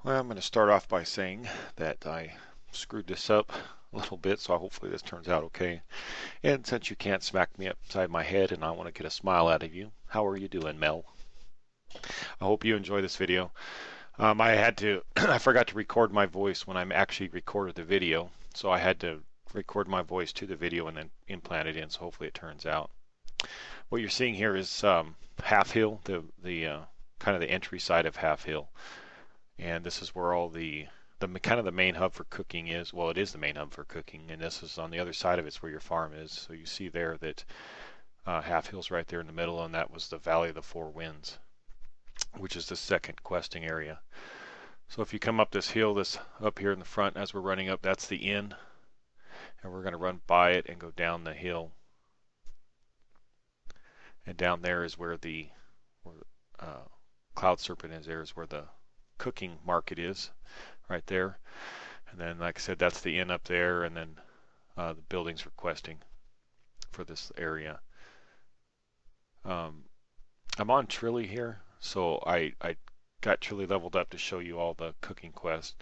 Well, I'm going to start off by saying that I screwed this up a little bit, so hopefully this turns out okay. And since you can't smack me upside my head and I want to get a smile out of you, how are you doing, Mel? I hope you enjoy this video. I had to, I forgot to record my voice when I actually recorded the video, so I had to record my voice to the video and then implant it in, so hopefully it turns out. What you're seeing here is Halfhill, the kind of the entry side of Halfhill. And this is where all the kind of the main hub for cooking is. Well, it is the main hub for cooking, and this is on the other side of it's where your farm is. So you see there that Half Hill's right there in the middle, and that was the Valley of the Four Winds, which is the second questing area. So if you come up this hill, this up here in the front, as we're running up, that's the inn, and we're going to run by it and go down the hill. And down there is where the Cloud Serpent is. There is where the cooking market is, right there. And then, like I said, that's the inn up there, and then the buildings for questing for this area. I'm on Trilly here, so I got Trilly leveled up to show you all the cooking quests.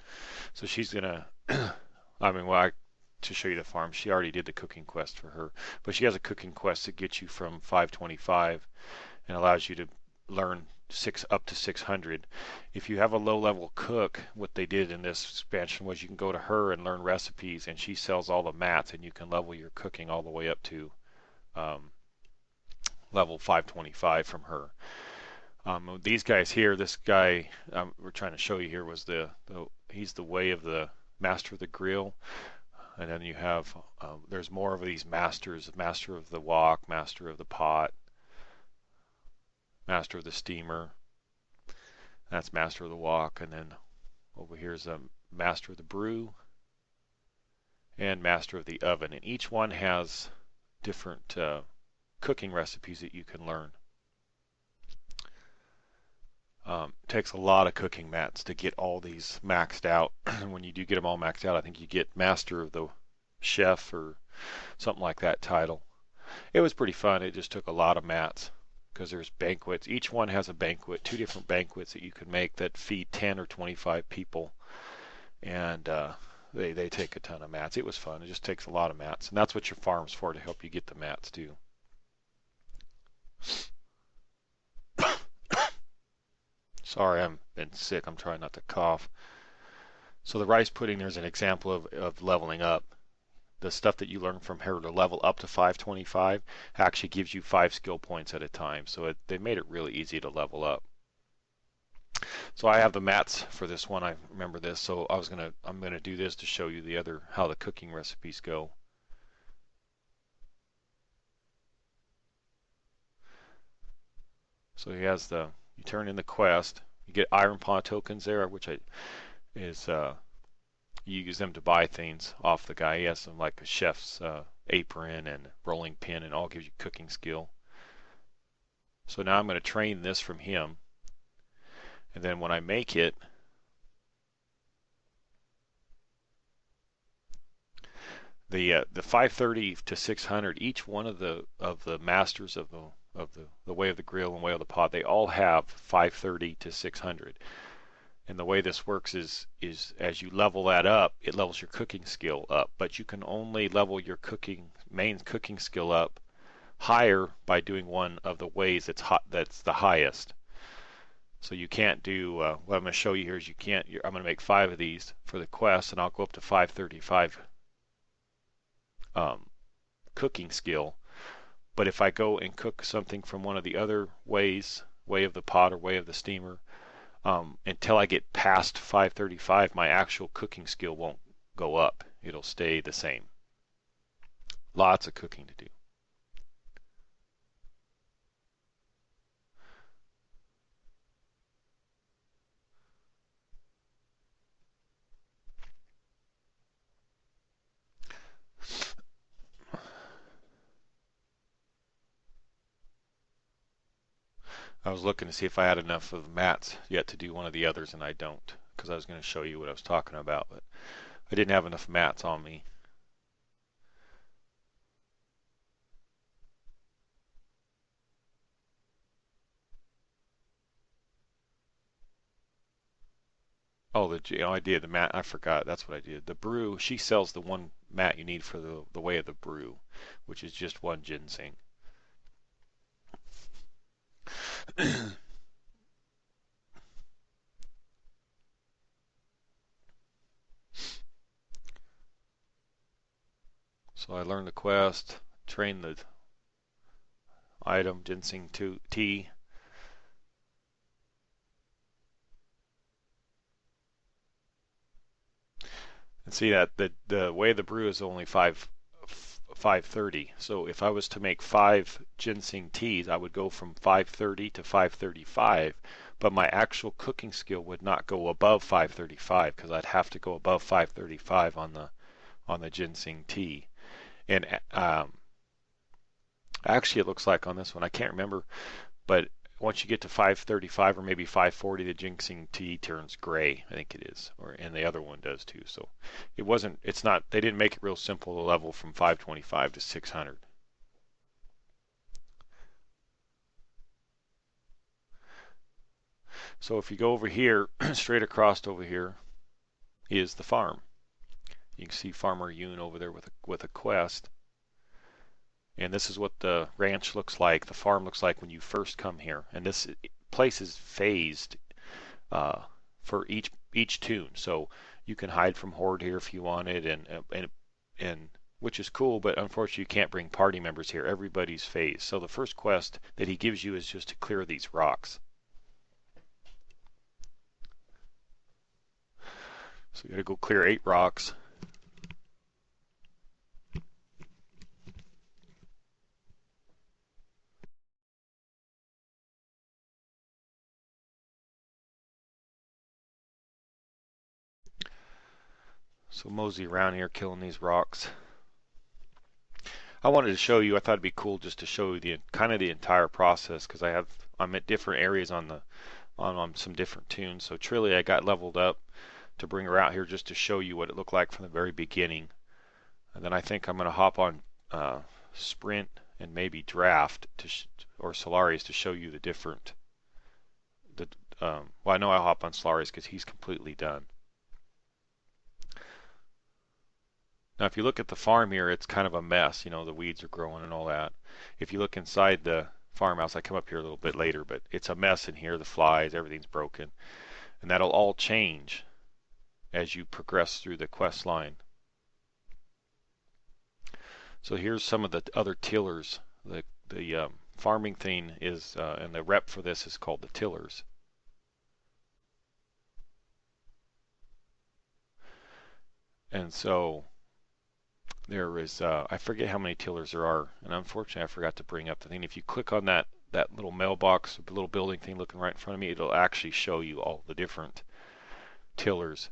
So she's gonna, to show you the farm. She already did the cooking quest for her, but she has a cooking quest that gets you from 525 and allows you to learn up to 600. If you have a low level cook, what they did in this expansion was you can go to her and learn recipes, and she sells all the mats, and you can level your cooking all the way up to level 525 from her. These guys here, this guy we're trying to show you here was he's the way of the master of the grill, and then you have there's more of these masters: master of the wok, master of the pot, master of the steamer. That's master of the wok, and then over here is a master of the brew and master of the oven, and each one has different cooking recipes that you can learn. It takes a lot of cooking mats to get all these maxed out. When you do get them all maxed out, I think you get master of the chef or something like that title. It was pretty fun. It just took a lot of mats because there's banquets. Each one has a banquet, 2 different banquets that you can make that feed 10 or 25 people, and they take a ton of mats. It was fun. It just takes a lot of mats, and that's what your farm's for, to help you get the mats too. Sorry, I've been sick. I'm trying not to cough. So the rice pudding, there's an example of leveling up. The stuff that you learn from her to level up to 525 actually gives you 5 skill points at a time. So they made it really easy to level up. So I have the mats for this one. I remember this. So I'm gonna do this to show you how the cooking recipes go. So you turn in the quest. You get iron paw tokens there, which you use them to buy things off the guy. He has some like a chef's apron and rolling pin, and all gives you cooking skill. So now I'm going to train this from him, and then when I make it, the 530 to 600, each one of the masters of the way of the grill and way of the pot, they all have 530 to 600. And the way this works is as you level that up, it levels your cooking skill up. But you can only level your main cooking skill up higher by doing one of the ways that's the highest. So you can't do what I'm going to show you here is I'm going to make 5 of these for the quest, and I'll go up to 535 cooking skill. But if I go and cook something from one of the other ways, way of the pot or way of the steamer, until I get past 535, my actual cooking skill won't go up. It'll stay the same. Lots of cooking to do. I was looking to see if I had enough of the mats yet to do one of the others, and I don't, because I was going to show you what I was talking about, but I didn't have enough mats on me. Oh, I did the mat. I forgot. That's what I did. The brew. She sells the one mat you need for the way of the brew, which is just one ginseng. So I learned the quest, trained the item, ginseng tea. And see that the way the brew is only 530. So if I was to make 5 ginseng teas, I would go from 530 to 535, but my actual cooking skill would not go above 535 because I'd have to go above 535 on the ginseng tea. And actually, it looks like on this one, I can't remember, but once you get to 535 or maybe 540, the ginseng tea turns gray. I think it is, and the other one does too. So it's not. They didn't make it real simple to level from 525 to 600. So if you go over here, straight across over here is the farm. You can see Farmer Yoon over there with a quest. And this is what the ranch looks like, the farm looks like when you first come here. And this place is phased for each tune. So you can hide from Horde here if you wanted, and which is cool, but unfortunately you can't bring party members here. Everybody's phased. So the first quest that he gives you is just to clear these rocks. So you gotta go clear 8 rocks. So mosey around here killing these rocks. I wanted to show you, I thought it'd be cool just to show you the kind of the entire process because I'm at different areas on some different tunes. So Trilly I got leveled up to bring her out here just to show you what it looked like from the very beginning. And then I think I'm going to hop on Sprint and maybe Draft or Solaris to show you the different. Well, I know I'll hop on Solaris because he's completely done. Now, if you look at the farm here, it's kind of a mess. You know, the weeds are growing and all that. If you look inside the farmhouse, I come up here a little bit later, but it's a mess in here. The flies, everything's broken. And that'll all change as you progress through the quest line. So here's some of the other tillers. The farming thing is, and the rep for this is called the tillers. And so there is, I forget how many tillers there are, and unfortunately I forgot to bring up the thing. If you click on that little mailbox, the little building thing looking right in front of me, it'll actually show you all the different tillers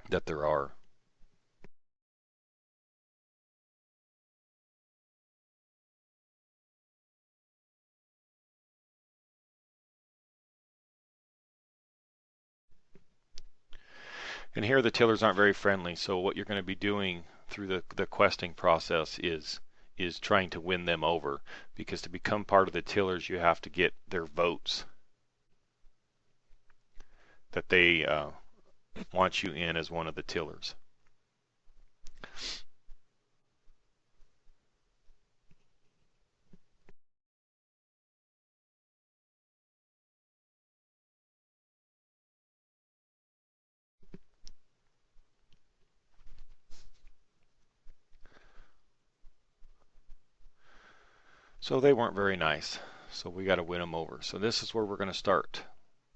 that there are. And here the tillers aren't very friendly, so what you're going to be doing through the questing process is trying to win them over, because to become part of the tillers you have to get their votes that they want you in as one of the tillers. So they weren't very nice, so we got to win them over. So this is where we're going to start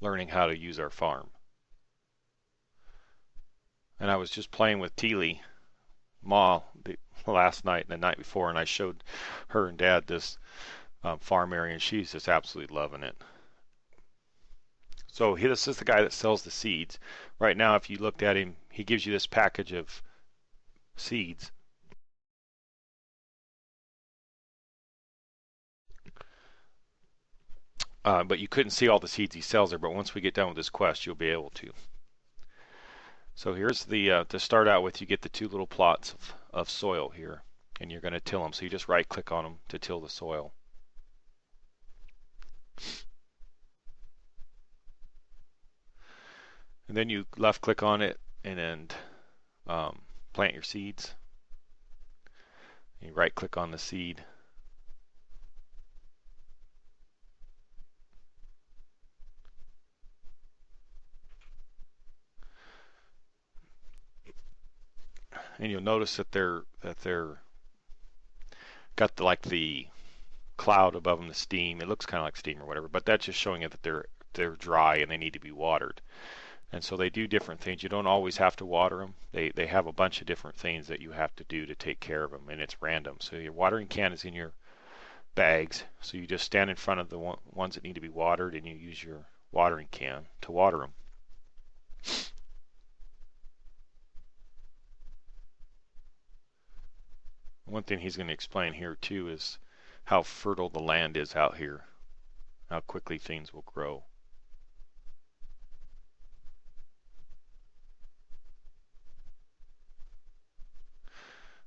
learning how to use our farm. And I was just playing with Teely Ma last night and the night before, and I showed her and Dad this farm area, and she's just absolutely loving it. So this is the guy that sells the seeds. Right now, if you looked at him, he gives you this package of seeds. But you couldn't see all the seeds he sells there, but once we get done with this quest, you'll be able to. So here's the, to start out with, you get the 2 little plots of soil here, and you're going to till them. So you just right click on them to till the soil. And then you left click on it and then plant your seeds. You right click on the seed. And you'll notice that they're got the cloud above them, the steam. It looks kind of like steam or whatever, but that's just showing it that they're dry and they need to be watered. And so they do different things. You don't always have to water them. They have a bunch of different things that you have to do to take care of them, and it's random. So your watering can is in your bags. So you just stand in front of the ones that need to be watered, and you use your watering can to water them. One thing he's going to explain here too is how fertile the land is out here, how quickly things will grow.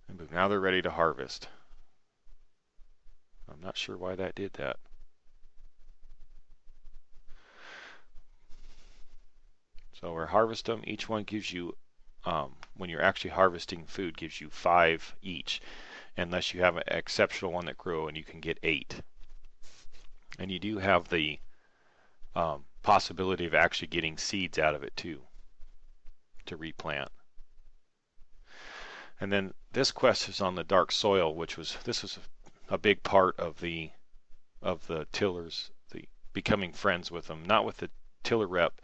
And now they're ready to harvest. I'm not sure why that did that. So we're harvest them. Each one gives you, when you're actually harvesting food, gives you 5 each, unless you have an exceptional one that grow and you can get 8. And you do have the possibility of actually getting seeds out of it too, to replant. And then this quest is on the dark soil, this was a big part of the tillers, the becoming friends with them, not with the tiller rep,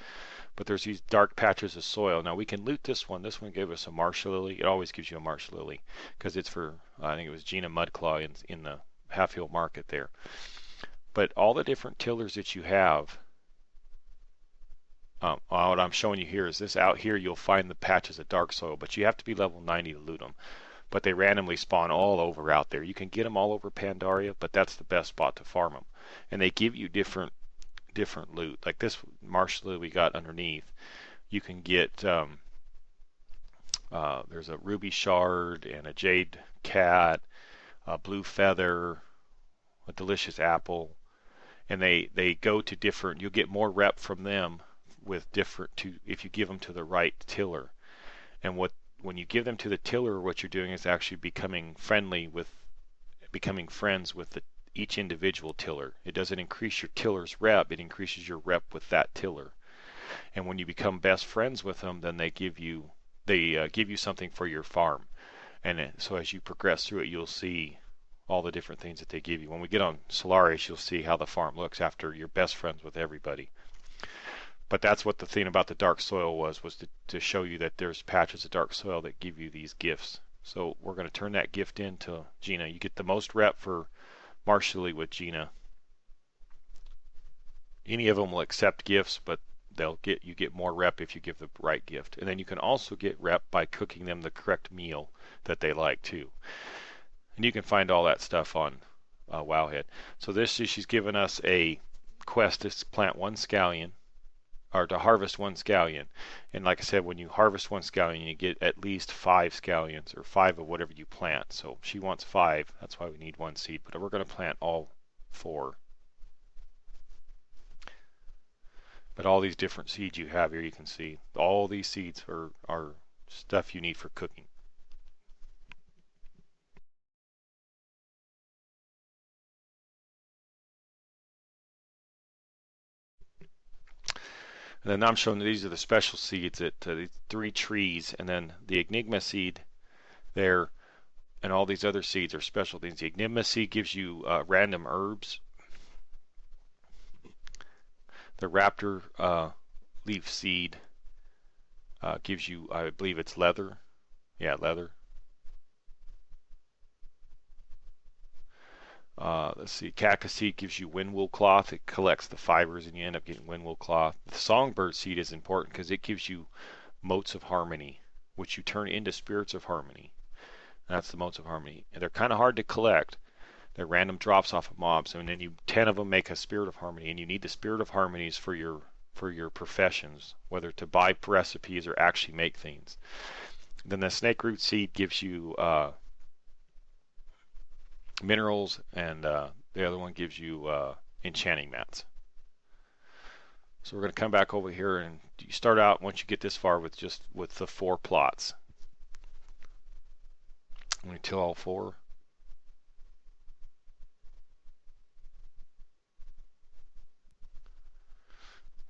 but there's these dark patches of soil. Now we can loot this one. This one gave us a marsh lily. It always gives you a marsh lily because it's for, I think it was Gina Mudclaw in the Halfhill market there. But all the different tillers that you have, what I'm showing you here is this. Out here you'll find the patches of dark soil, but you have to be level 90 to loot them. But they randomly spawn all over out there. You can get them all over Pandaria, but that's the best spot to farm them. And they give you different loot. Like this marsh lily we got underneath, you can get there's a ruby shard and a jade cat, a blue feather, a delicious apple, and they go to different. You'll get more rep from them with different if you give them to the right tiller. And when you give them to the tiller, what you're doing is actually becoming friends with each individual tiller. It doesn't increase your tiller's rep, it increases your rep with that tiller. And when you become best friends with them, then they give you something for your farm. And so as you progress through it, you'll see all the different things that they give you. When we get on Solaris, you'll see how the farm looks after you're best friends with everybody. But that's what the thing about the dark soil was to show you that there's patches of dark soil that give you these gifts. So we're going to turn that gift into Gina. You get the most rep for marsh lily with Gina. Any of them will accept gifts, but you get more rep if you give the right gift. And then you can also get rep by cooking them the correct meal that they like too. And you can find all that stuff on Wowhead. So she's given us a quest to plant 1 scallion, or to harvest 1 scallion. And like I said, when you harvest 1 scallion, you get at least 5 scallions, or 5 of whatever you plant. So she wants 5. That's why we need 1 seed. But we're going to plant all 4. But all these different seeds you have here, you can see all these seeds are stuff you need for cooking. And then I'm showing these are the special seeds that the 3 trees, and then the Enigma seed there, and all these other seeds are special things. The Enigma seed gives you random herbs. The Raptor leaf seed gives you, I believe it's leather. Yeah, leather. Let's see, cactus seed gives you windwool cloth. It collects the fibers and you end up getting windwool cloth. The songbird seed is important because it gives you motes of harmony, which you turn into spirits of harmony. That's the motes of harmony. And they're kind of hard to collect. They're random drops off of mobs, and then 10 of them make a spirit of harmony, and you need the spirit of harmonies for your professions, whether to buy recipes or actually make things. Then the snake root seed gives you minerals, and the other one gives you enchanting mats. So we're going to come back over here, and you start out once you get this far with just with the 4 plots. I'm going to till all 4.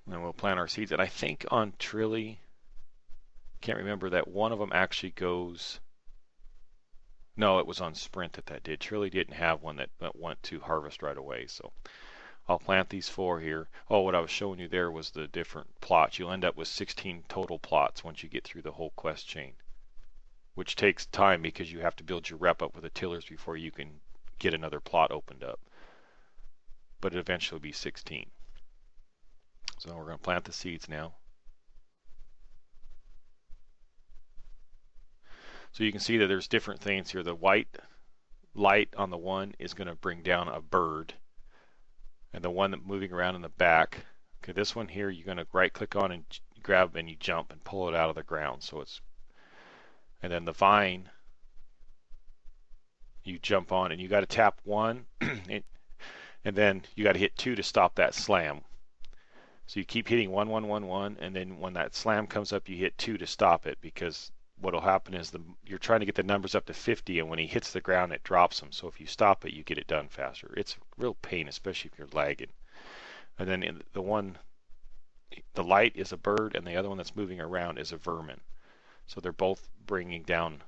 And then we'll plant our seeds. And I think on Trilly, can't remember that one of them actually goes. No, it was on Sprint that did. Trilly didn't have one that went to harvest right away. So I'll plant these 4 here. Oh, what I was showing you there was the different plots. You'll end up with 16 total plots once you get through the whole quest chain, which takes time because you have to build your rep up with the tillers before you can get another plot opened up. But it eventually will be 16. So we're going to plant the seeds now. So you can see that there's different things here. The white light on the one is going to bring down a bird. And the one that moving around in the back, okay, this one here you're going to right click on and grab and you jump and pull it out of the ground. So it's, and then the vine you jump on and you got to tap 1 and then you got to hit 2 to stop that slam. So you keep hitting 1 1 1 1 and then when that slam comes up you hit 2 to stop it, because what will happen is you're trying to get the numbers up to 50 and when he hits the ground it drops them. So if you stop it you get it done faster. It's real pain, especially if you're lagging. And then the light is a bird and the other one that's moving around is a vermin. So they're both bringing down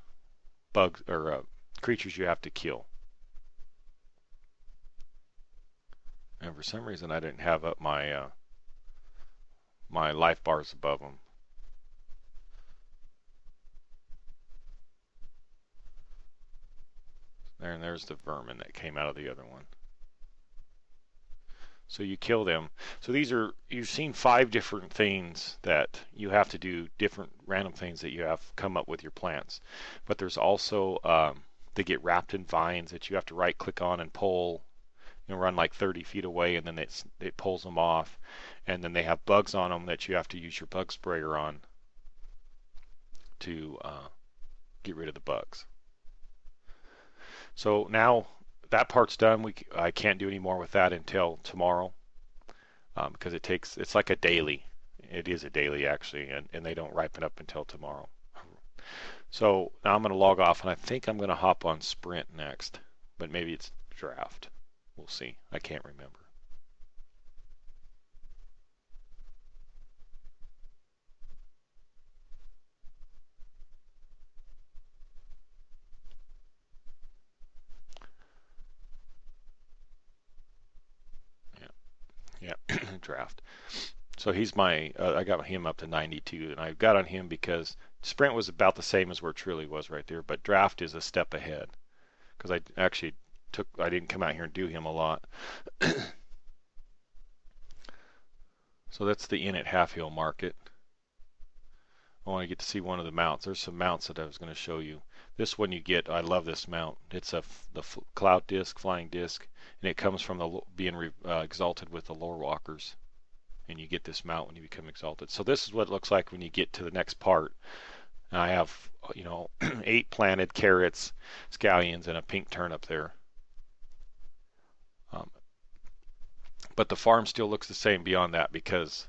bugs or creatures you have to kill. And for some reason I didn't have up my my life bars above them. There, and there's the vermin that came out of the other one. So you kill them. So these are, you've seen 5 different things that you have to do, different random things that you have come up with your plants. But there's also they get wrapped in vines that you have to right click on and pull, run like 30 feet away, and then it pulls them off. And then they have bugs on them that you have to use your bug sprayer on to get rid of the bugs. So now that part's done. I can't do any more with that until tomorrow because it's like a daily. It is a daily actually, and they don't ripen up until tomorrow. So now I'm going to log off, and I think I'm going to hop on Sprint next, but maybe it's Draft. We'll see. I can't remember. Yeah, Draft. So he's my, I got him up to 92, and I got on him because Sprint was about the same as where Truly was right there, but Draft is a step ahead because I didn't come out here and do him a lot. So that's the inn at Halfhill Market. I want to get to see one of the mounts. There's some mounts that I was going to show you. This one you get, I love this mount. It's the cloud disc, flying disc, and it comes from being exalted with the lore walkers. And you get this mount when you become exalted. So this is what it looks like when you get to the next part. And I have, 8 planted carrots, scallions, and a pink turnip there. But the farm still looks the same beyond that because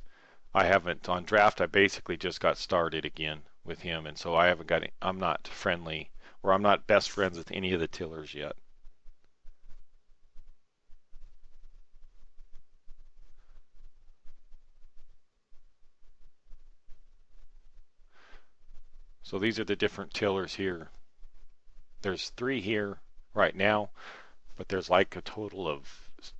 I haven't, on Draft, I basically just got started again with him. And so I'm not friendly, or I'm not best friends with any of the tillers yet. So these are the different tillers here. There's 3 here right now, but there's like a total of,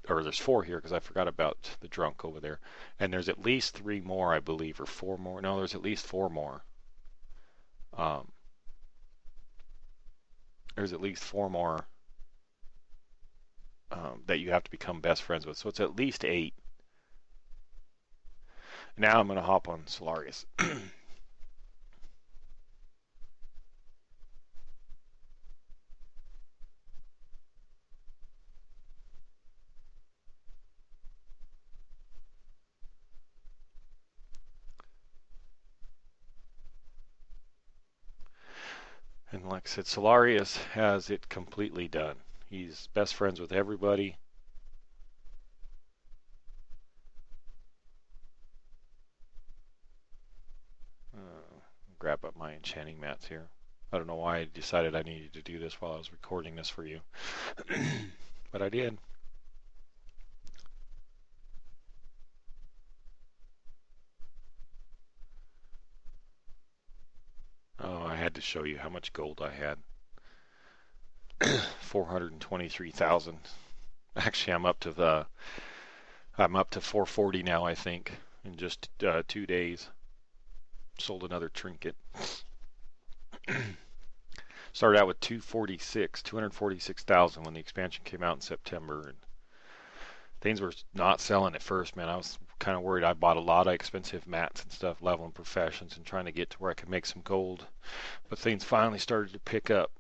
or there's 4 here because I forgot about the drunk over there. And there's at least 3 more, I believe, or 4 more. No, there's at least 4 more. There's at least 4 more that you have to become best friends with. So it's at least 8. Now I'm going to hop on Solarius. And like I said, Solarius has it completely done. He's best friends with everybody. grab up my enchanting mats here. I don't know why I decided I needed to do this while I was recording this for you, but I did. Oh, I had to show you how much gold I had. 423,000. Actually, I'm up to 440 now, I think, in just 2 days. Sold another trinket. Started out with 246,000 when the expansion came out in September, and things were not selling at first, man. I was kind of worried. I bought a lot of expensive mats and stuff, leveling professions, and trying to get to where I could make some gold. But things finally started to pick up,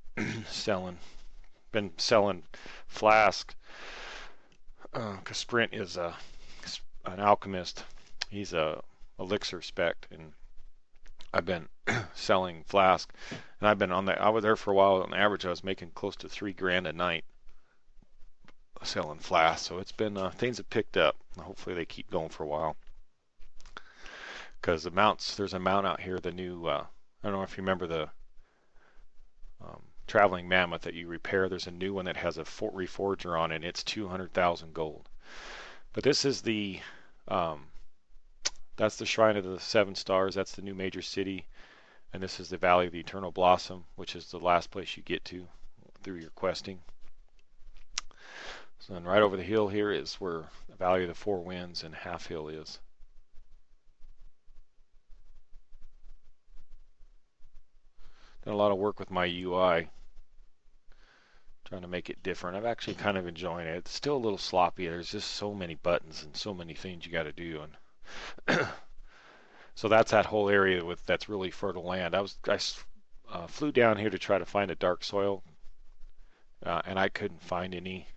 selling. Been selling flask, because Sprint is an alchemist. He's a elixir spec, and I've been selling flask, and I've been on that. I was there for a while. On average, I was making close to $3,000 a night selling flask. So it's been things have picked up. Hopefully, they keep going for a while. Because the mounts, there's a mount out here. The new, I don't know if you remember the traveling mammoth that you repair. There's a new one that has a reforger on it. It's 200,000 gold. But this is the that's the Shrine of the Seven Stars. That's the new major city. And this is the Valley of the Eternal Blossom, which is the last place you get to through your questing. So then right over the hill here is where the Valley of the Four Winds and Halfhill is. Done a lot of work with my UI, trying to make it different. I'm actually kind of enjoying it. It's still a little sloppy. There's just so many buttons and so many things you got to do. And so that's that whole area that's really fertile land. I flew down here to try to find a dark soil, and I couldn't find any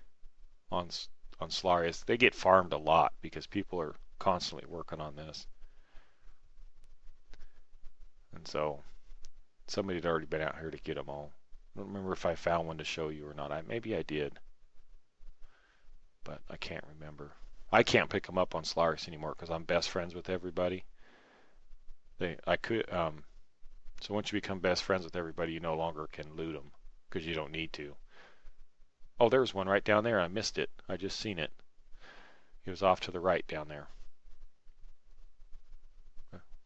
on Solarius. They get farmed a lot because people are constantly working on this, and so somebody had already been out here to get them all. I don't remember if I found one to show you or not. Maybe I did, but I can't remember. I can't pick them up on Solarius anymore because I'm best friends with everybody. So once you become best friends with everybody, you no longer can loot them because you don't need to. Oh, there's one right down there. I missed it. I just seen it. It was off to the right down there.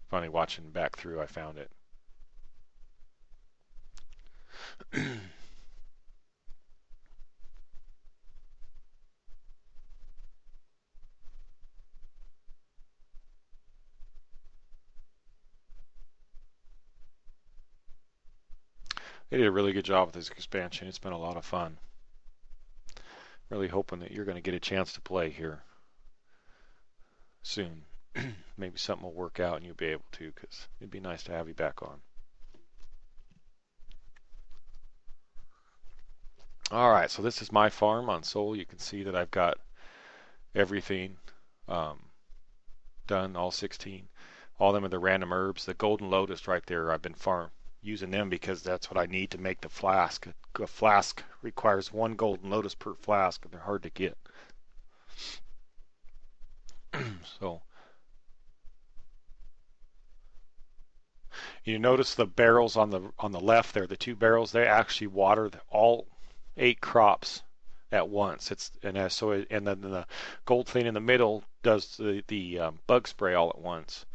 Funny, watching back through, I found it. They did a really good job with this expansion. It's been a lot of fun. Really hoping that you're going to get a chance to play here soon. Maybe something will work out and you'll be able to, because it'd be nice to have you back on. Alright, so this is my farm on Sol. You can see that I've got everything done, all 16. All of them are the random herbs. The golden lotus right there, I've been using them because that's what I need to make the flask. A flask requires 1 golden lotus per flask, and they're hard to get. So you notice the barrels on the left there, the 2 barrels, they actually water all 8 crops at once. And then the gold thing in the middle does the bug spray all at once,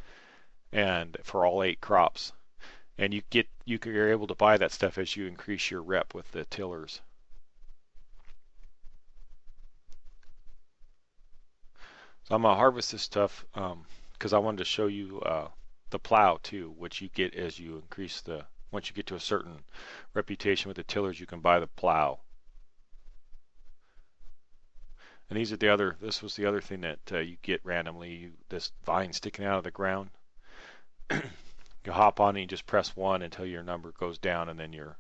and for all 8 crops. And you're able to buy that stuff as you increase your rep with the tillers. So I'm gonna harvest this stuff because I wanted to show you the plow too, which you get as you increase once you get to a certain reputation with the tillers, you can buy the plow. And this was the other thing that you get randomly, this vine sticking out of the ground. You hop on it, you just press 1 until your number goes down, and then you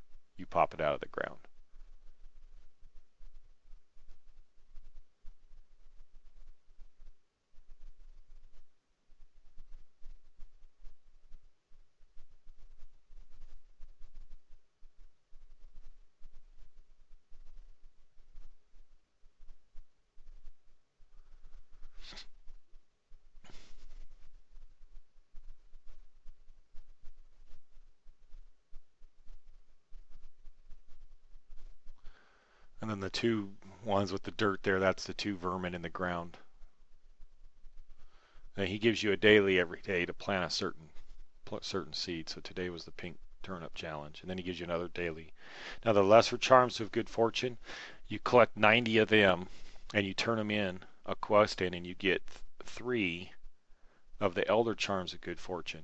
pop it out of the ground. And then the two ones with the dirt there, that's the two vermin in the ground. And he gives you a daily every day to plant a certain seed. So today was the pink turnip challenge. And then he gives you another daily. Now the lesser charms of good fortune, you collect 90 of them and you turn them in a quest in, and you get 3 of the elder charms of good fortune.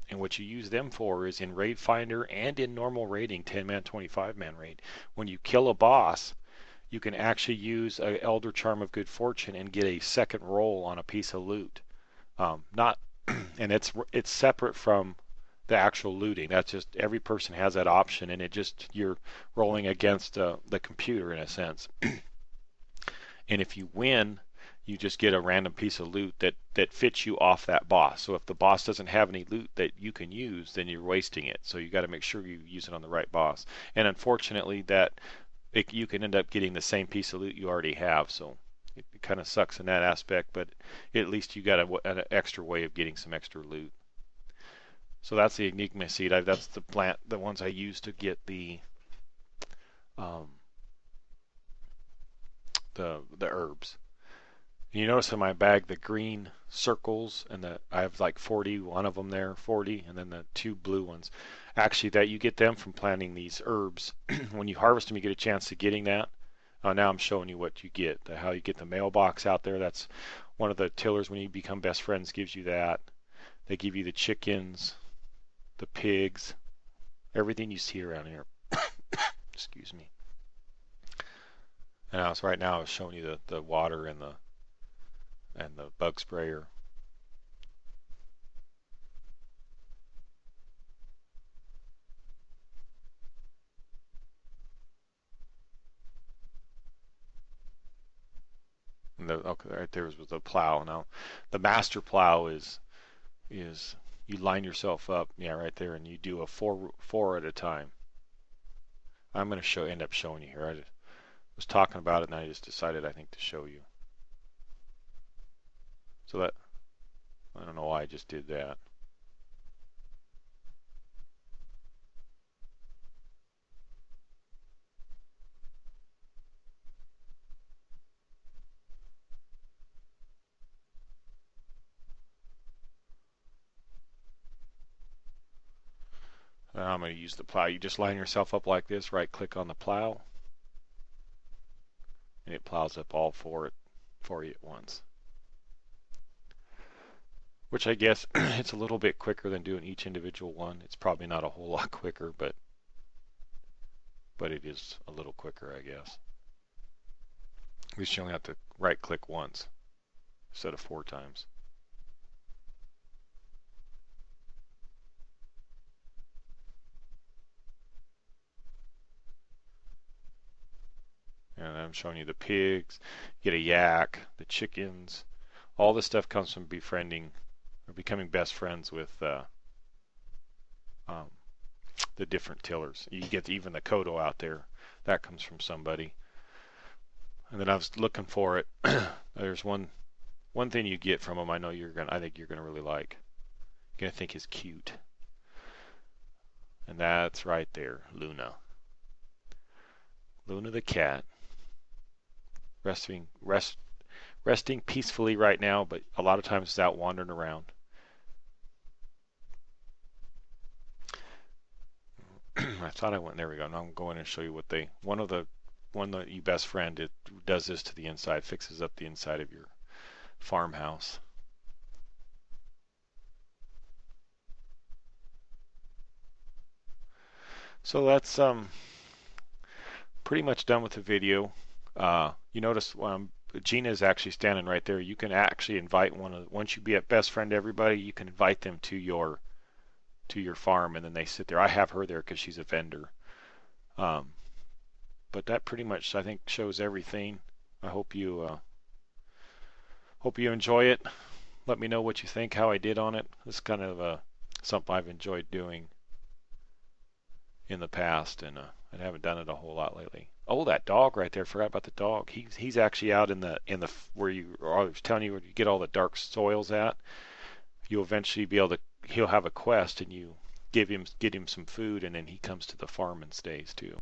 And what you use them for is in Raid Finder and in normal raiding, 10-man, 25-man raid. When you kill a boss, you can actually use an Elder Charm of Good Fortune and get a second roll on a piece of loot. Not, and it's separate from the actual looting. That's just every person has that option, and you're rolling against the computer in a sense. And if you win, you just get a random piece of loot that fits you off that boss. So if the boss doesn't have any loot that you can use, then you're wasting it. So you got to make sure you use it on the right boss. And unfortunately, you can end up getting the same piece of loot you already have. So it kind of sucks in that aspect, but at least you got an extra way of getting some extra loot. So that's the Enigma seed. That's the ones I use to get the herbs. You notice in my bag the green circles, and I have like 41 of them there, 40, and then the 2 blue ones. Actually, that you get them from planting these herbs. When you harvest them, you get a chance to getting that. Now I'm showing you what you get, how you get the mailbox out there. That's one of the tillers when you become best friends gives you that. They give you the chickens, the pigs, everything you see around here. Excuse me. And right now I was showing you the water and the bug sprayer. And okay, right there was the plow. Now, the master plow is you line yourself up, yeah, right there, and you do a four at a time. I'm going to end up showing you here. I was talking about it, and I just decided I think to show you. So that, I don't know why I just did that. Now I'm going to use the plow. You just line yourself up like this, right click on the plow, and it plows up all for you at once. Which I guess it's a little bit quicker than doing each individual one. It's probably not a whole lot quicker, but it is a little quicker, I guess. At least you only have to right click once instead of 4 times. And I'm showing you the pigs, you get a yak, the chickens. All this stuff comes from befriending or becoming best friends with the different tillers. You get even the Kodo out there. That comes from somebody. And then I was looking for it. There's one thing you get from them. I think you're gonna really like. You're gonna think is cute. And that's right there, Luna. Luna the cat. Resting peacefully right now, but a lot of times it's out wandering around. I thought I went, there we go. Now I'm going to show you what one that you best friend, it does this to the inside, fixes up the inside of your farmhouse. So that's pretty much done with the video. You notice Gina is actually standing right there. You can actually invite once you be at best friend to everybody, you can invite them to your farm, and then they sit there. I have her there because she's a vendor. But that pretty much, I think, shows everything. I hope you enjoy it. Let me know what you think, how I did on it. It's kind of something I've enjoyed doing in the past, and I haven't done it a whole lot lately. Oh, that dog right there! Forgot about the dog. He's actually out in the where I was telling you where you get all the dark soils at. You'll eventually be able to. He'll have a quest, and you get him some food, and then he comes to the farm and stays too.